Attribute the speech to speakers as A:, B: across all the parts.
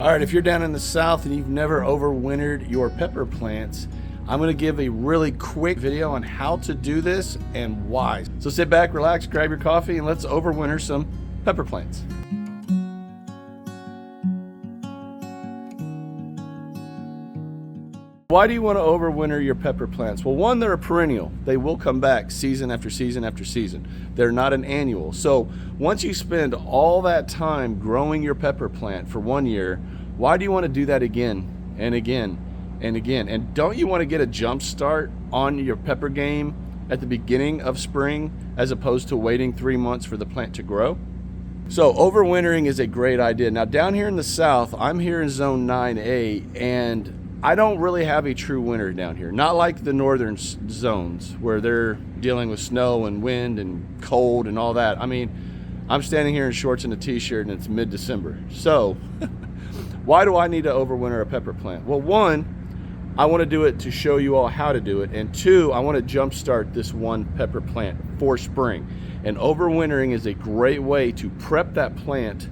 A: All right, if you're down in the south and you've never overwintered your pepper plants, I'm gonna give a really quick video on how to do this and why. So sit back, relax, grab your coffee, and let's overwinter some pepper plants. Why do you want to overwinter your pepper plants? Well, one, they're a perennial. They will come back season after season after season. They're not an annual. So once you spend all that time growing your pepper plant for 1 year, why do you want to do that again and again and again? And don't you want to get a jump start on your pepper game at the beginning of spring as opposed to waiting 3 months for the plant to grow? So overwintering is a great idea. Now down here in the south, I'm here in zone 9A, and I don't really have a true winter down here. Not like the northern zones where they're dealing with snow and wind and cold and all that. I mean, I'm standing here in shorts and a t-shirt and it's mid-December. So why do I need to overwinter a pepper plant? Well, one, I want to do it to show you all how to do it. And two, I want to jumpstart this one pepper plant for spring. And overwintering is a great way to prep that plant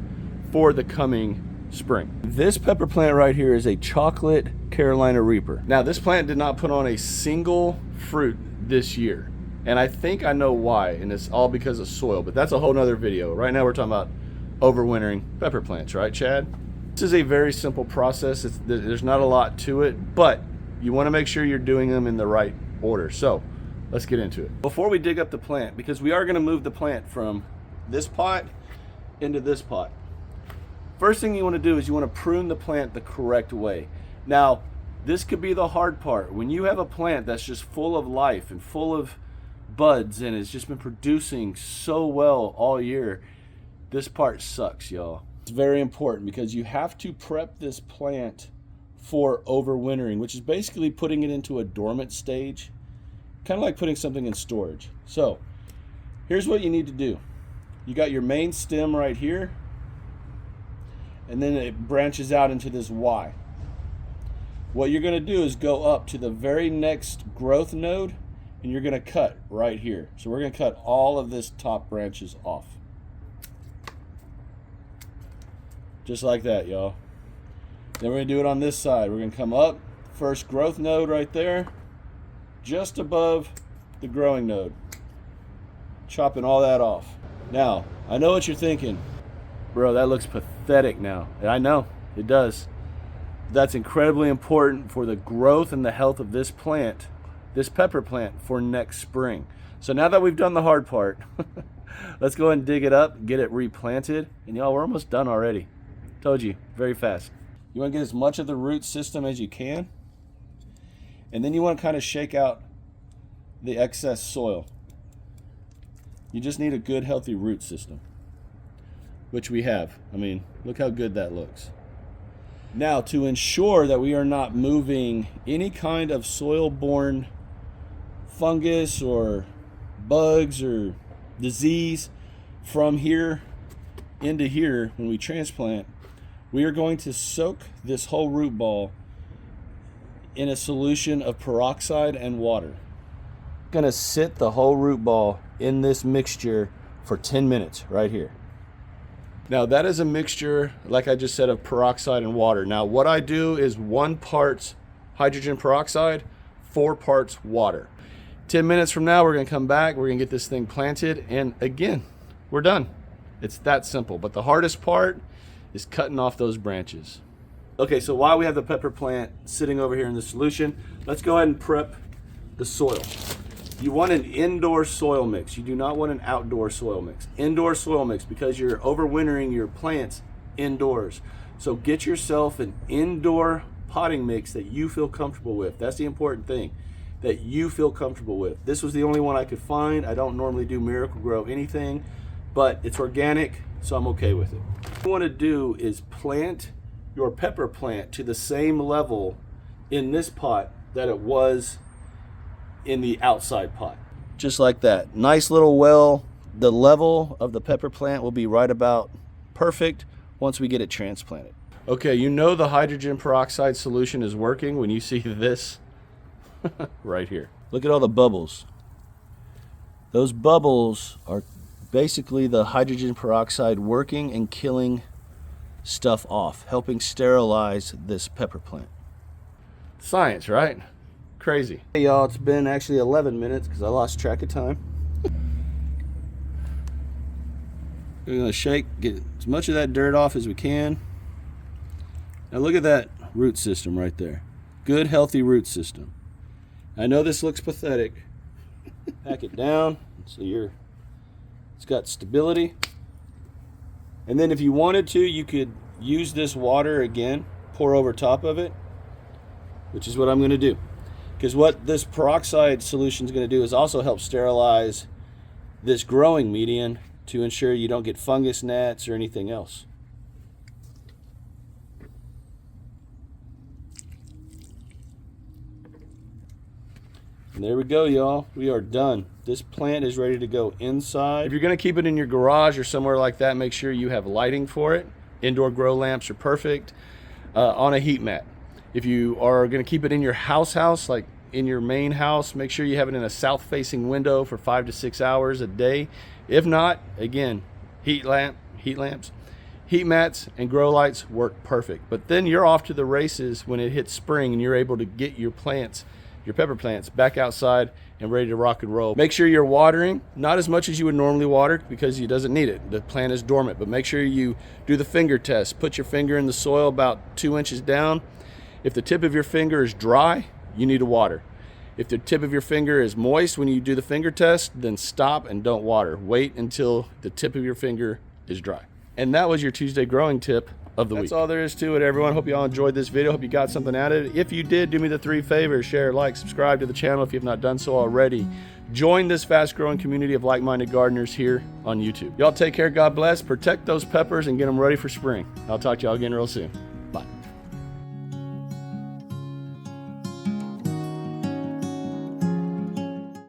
A: for the coming spring. This pepper plant right here is a chocolate Carolina Reaper. Now this plant did not put on a single fruit this year, and I think I know why, and it's all because of soil, but that's a whole nother video. Right now we're talking about overwintering pepper plants, right, Chad? This is a very simple process. There's not a lot to it, but you want to make sure you're doing them in the right order. So let's get into it. Before we dig up the plant, because we are going to move the plant from this pot into this pot, first thing you want to do is you want to prune the plant the correct way. Now, this could be the hard part. When you have a plant that's just full of life and full of buds and has just been producing so well all year, this part sucks, y'all. It's very important because you have to prep this plant for overwintering, which is basically putting it into a dormant stage, kind of like putting something in storage. So, here's what you need to do. You got your main stem right here, and then it branches out into this Y. What you're going to do is go up to the very next growth node, and you're going to cut right here. So we're going to cut all of this top branches off. Just like that, y'all. Then we're going to do it on this side. We're going to come up, first growth node right there, just above the growing node. Chopping all that off. Now, I know what you're thinking. Bro, that looks pathetic now. And I know, it does. That's incredibly important for the growth and the health of this plant, this pepper plant, for next spring. So now that we've done the hard part, let's go ahead and dig it up, get it replanted. And y'all, we're almost done already. Told you, very fast. You want to get as much of the root system as you can. And then you want to kind of shake out the excess soil. You just need a good, healthy root system, which we have. I mean, look how good that looks. Now, to ensure that we are not moving any kind of soil-borne fungus or bugs or disease from here into here when we transplant, we are going to soak this whole root ball in a solution of peroxide and water. I'm going to sit the whole root ball in this mixture for 10 minutes right here. Now that is a mixture, like I just said, of peroxide and water. Now what I do is 1 part hydrogen peroxide, 4 parts water. 10 minutes from now, we're gonna come back, we're gonna get this thing planted, and again, we're done. It's that simple, but the hardest part is cutting off those branches. Okay, so while we have the pepper plant sitting over here in the solution, let's go ahead and prep the soil. You want an indoor soil mix. You do not want an outdoor soil mix. Indoor soil mix, because you're overwintering your plants indoors. So get yourself an indoor potting mix that you feel comfortable with. That's the important thing, that you feel comfortable with. This was the only one I could find. I don't normally do Miracle-Gro anything, but it's organic, so I'm okay with it. What you want to do is plant your pepper plant to the same level in this pot that it was in the outside pot. Just like that. Nice little well. The level of the pepper plant will be right about perfect once we get it transplanted. Okay, you know the hydrogen peroxide solution is working when you see this right here. Look at all the bubbles. Those bubbles are basically the hydrogen peroxide working and killing stuff off, helping sterilize this pepper plant. Science, right? Crazy. Hey y'all, it's been actually 11 minutes because I lost track of time. We're gonna shake, get as much of that dirt off as we can. Now look at that root system right there. Good, healthy root system. I know this looks pathetic. Pack it down so it's got stability. And then if you wanted to, you could use this water again, pour over top of it, which is what I'm gonna do. Because what this peroxide solution is gonna do is also help sterilize this growing medium to ensure you don't get fungus gnats or anything else. And there we go, y'all. We are done. This plant is ready to go inside. If you're gonna keep it in your garage or somewhere like that, make sure you have lighting for it. Indoor grow lamps are perfect. On a heat mat. If you are gonna keep it in your house, like in your main house, make sure you have it in a south-facing window for 5 to 6 hours a day. If not, again, heat lamps, heat mats, and grow lights work perfect. But then you're off to the races when it hits spring and you're able to get your plants, your pepper plants, back outside and ready to rock and roll. Make sure you're watering, not as much as you would normally water because it doesn't need it. The plant is dormant, but make sure you do the finger test. Put your finger in the soil about 2 inches down. If the tip of your finger is dry, you need to water. If the tip of your finger is moist when you do the finger test, then stop and don't water. Wait until the tip of your finger is dry. And that was your Tuesday growing tip of the week. That's all there is to it, everyone. Hope you all enjoyed this video. Hope you got something out of it. If you did, do me the 3 favors. Share, like, subscribe to the channel if you have not done so already. Join this fast-growing community of like-minded gardeners here on YouTube. Y'all take care. God bless. Protect those peppers and get them ready for spring. I'll talk to y'all again real soon.